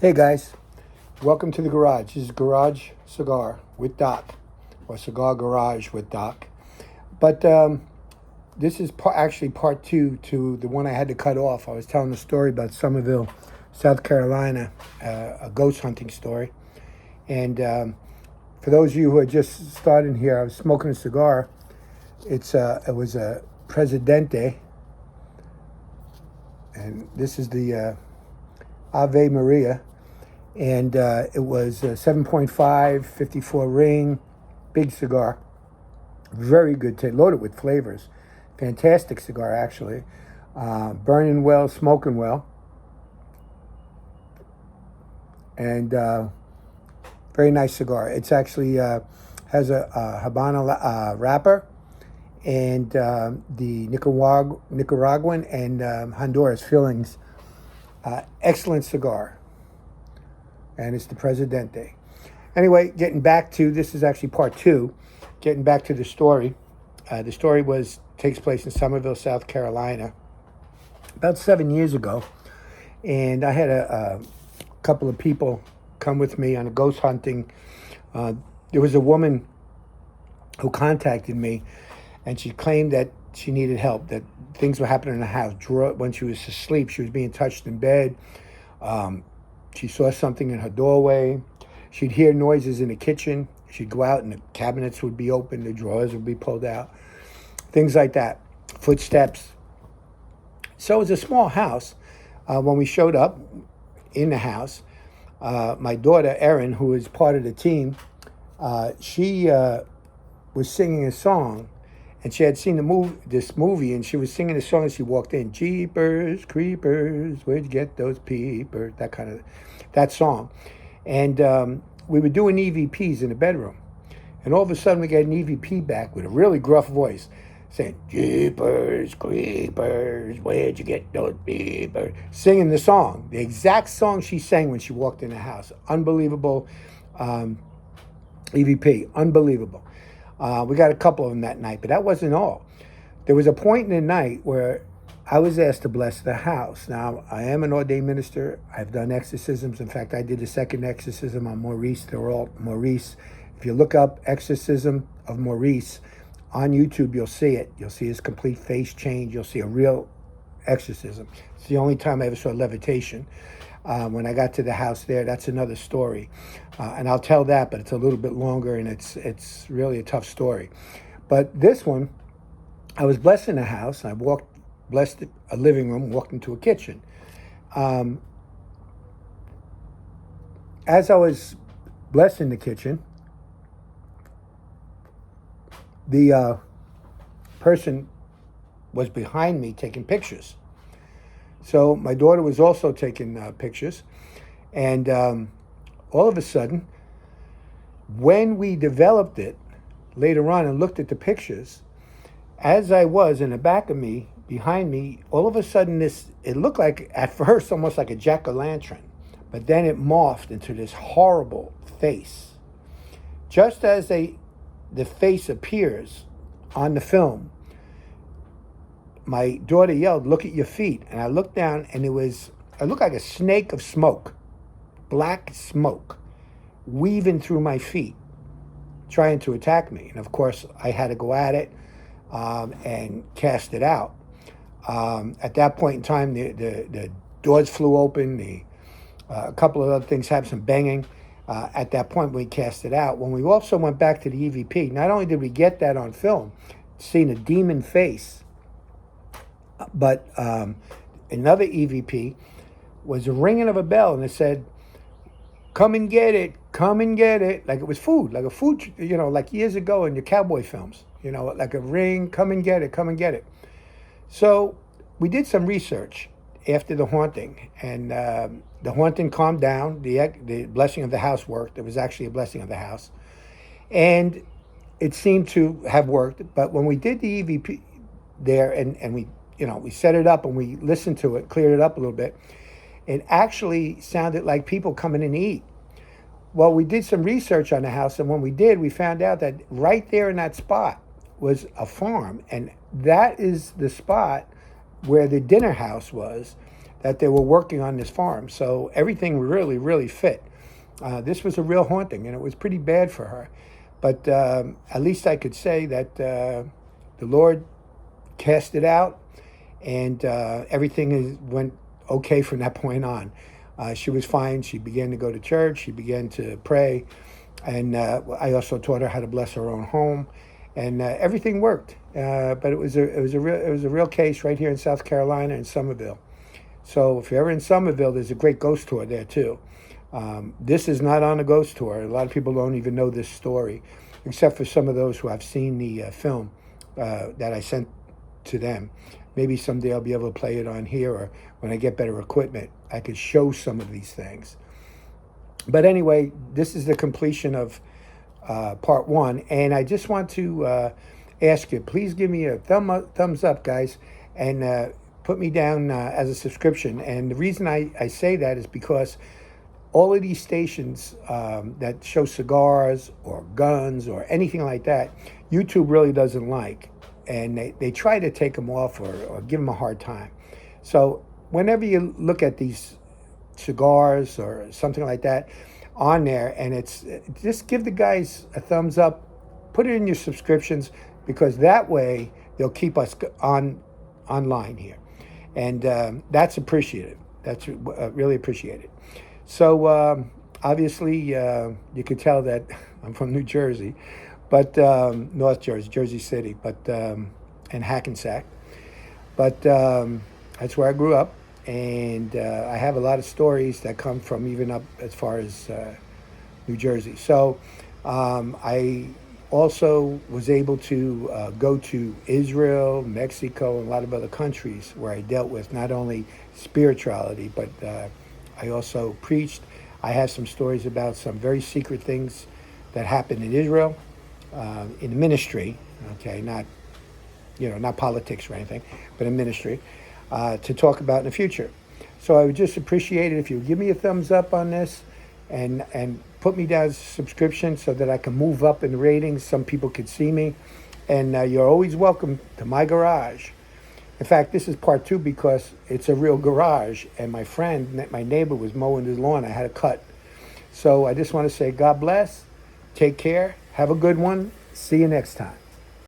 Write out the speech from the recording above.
Hey guys, welcome to the garage. This is Garage Cigar with Doc, or Cigar Garage with Doc. But this is actually part two to the one I had to cut off. I was telling a story about Somerville, South Carolina, a ghost hunting story. And for those of you who are just starting here, I was smoking a cigar. It was a Presidente, and this is the Ave Maria. And it was a 7.5, 54 ring, big cigar. Very good taste, loaded with flavors. Fantastic cigar, actually. Burning well, smoking well. And very nice cigar. It's actually has a Habana wrapper and the Nicaraguan and Honduras fillings. Excellent cigar. And it's the Presidente. Anyway, getting back to, this is actually part two, getting back to the story. The story takes place in Somerville, South Carolina, about 7 years ago. And I had a couple of people come with me on a ghost hunting. There was a woman who contacted me, and she claimed that she needed help, that things were happening in the house. When she was asleep, she was being touched in bed. She saw something in her doorway. She'd hear noises in the kitchen. She'd go out and the cabinets would be open, the drawers would be pulled out, things like that, footsteps. So it was a small house. When we showed up in the house, my daughter, Erin, who was part of the team, she was singing a song, and she had seen this movie, and she was singing the song as she walked in. Jeepers, creepers, where'd you get those peepers? That song. And we were doing EVPs in the bedroom. And all of a sudden we got an EVP back with a really gruff voice saying, Jeepers, creepers, where'd you get those peepers? Singing the song, the exact song she sang when she walked in the house. Unbelievable EVP, unbelievable. We got a couple of them that night, but that wasn't all. There was a point in the night where I was asked to bless the house. Now, I am an ordained minister. I've done exorcisms. In fact, I did the second exorcism on Maurice. They're all Maurice. If you look up exorcism of Maurice on YouTube, you'll see it. You'll see his complete face change. You'll see a real exorcism. It's the only time I ever saw levitation. When I got to the house there, that's another story. And I'll tell that, but it's a little bit longer, and it's really a tough story. But this one, I was blessing the house. I blessed a living room, walked into a kitchen. As I was blessing the kitchen, the person was behind me taking pictures. So my daughter was also taking pictures. And all of a sudden, when we developed it later on and looked at the pictures, as I was in the back of me, behind me, all of a sudden it looked like, at first, almost like a jack-o'-lantern. But then it morphed into this horrible face. Just as the face appears on the film, my daughter yelled, "Look at your feet." And I looked down, and it looked like a snake of smoke, black smoke, weaving through my feet, trying to attack me. And of course, I had to go at it and cast it out. At that point in time, the doors flew open. A couple of other things happened, some banging. At that point, we cast it out. When we also went back to the EVP, not only did we get that on film, seeing a demon face, but another EVP was a ringing of a bell, and it said, "Come and get it, come and get it," like it was food, like a food, like years ago in your cowboy films, like a ring, "Come and get it, come and get it." So we did some research after the haunting, and the haunting calmed down. The blessing of the house worked. It was actually a blessing of the house, and it seemed to have worked. But when we did the EVP there, and we set it up and we listened to it, cleared it up a little bit, it actually sounded like people coming in to eat. Well, we did some research on the house, and when we did, we found out that right there in that spot was a farm, and that is the spot where the dinner house was that they were working on this farm. So everything really, really fit. This was a real haunting, and it was pretty bad for her. But at least I could say that the Lord cast it out, and went okay from that point on. She was fine. She began to go to church. She began to pray, and I also taught her how to bless her own home, and everything worked. But it was a real case right here in South Carolina in Somerville. So if you're ever in Somerville, there's a great ghost tour there too. This is not on a ghost tour. A lot of people don't even know this story, except for some of those who have seen the film that I sent to them. Maybe someday I'll be able to play it on here, or when I get better equipment, I could show some of these things. But anyway, this is the completion of part one, and I just want to ask you, please give me a thumbs up, guys, and put me down as a subscription. And the reason I say that is because all of these stations that show cigars or guns or anything like that, YouTube really doesn't like. And they try to take them off or give them a hard time. So whenever you look at these cigars or something like that on there, and it's just give the guys a thumbs up, put it in your subscriptions, because that way they'll keep us online here. And that's appreciated. That's really appreciated. So obviously you could tell that I'm from New Jersey, but North Jersey, Jersey City, but and Hackensack. But that's where I grew up, and I have a lot of stories that come from even up as far as New Jersey. So I also was able to go to Israel, Mexico, and a lot of other countries where I dealt with not only spirituality, but I also preached. I have some stories about some very secret things that happened in Israel, in ministry. Okay, not politics or anything, but in ministry, to talk about in the future. So I would just appreciate it if you would give me a thumbs up on this, and put me down as a subscription so that I can move up in the ratings. Some people could see me, and you're always welcome to my garage. In fact, this is part two because it's a real garage, and my neighbor was mowing his lawn. I had a cut. So I just want to say God bless, take care, have a good one, see you next time.